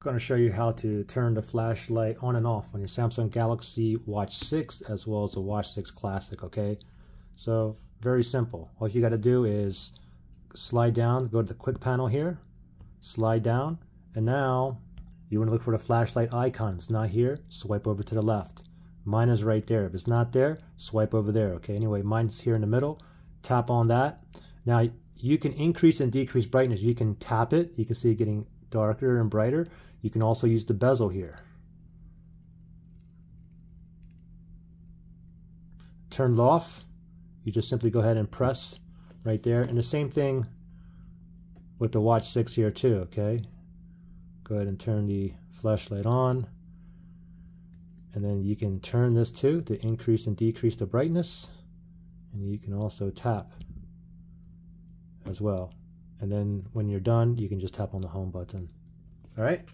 going to show you how to turn the flashlight on and off on your Samsung Galaxy Watch 6 as well as the Watch 6 Classic, okay? So very simple. All you got to do is slide down, go to the quick panel here, slide down, and now you want to look for the flashlight icon. It's not here, swipe over to the left. Mine is right there. If it's not there, swipe over there, okay? Anyway, mine's here in the middle. Tap on that. Now you can increase and decrease brightness. You can tap it. You can see it getting darker and brighter. You can also use the bezel here. Turned off. You just simply go ahead and press right there. And the same thing with the Watch 6 here too, okay? Go ahead and turn the flashlight on. And then you can turn this too to increase and decrease the brightness. And you can also tap as well. And then when you're done, you can just tap on the home button. All right.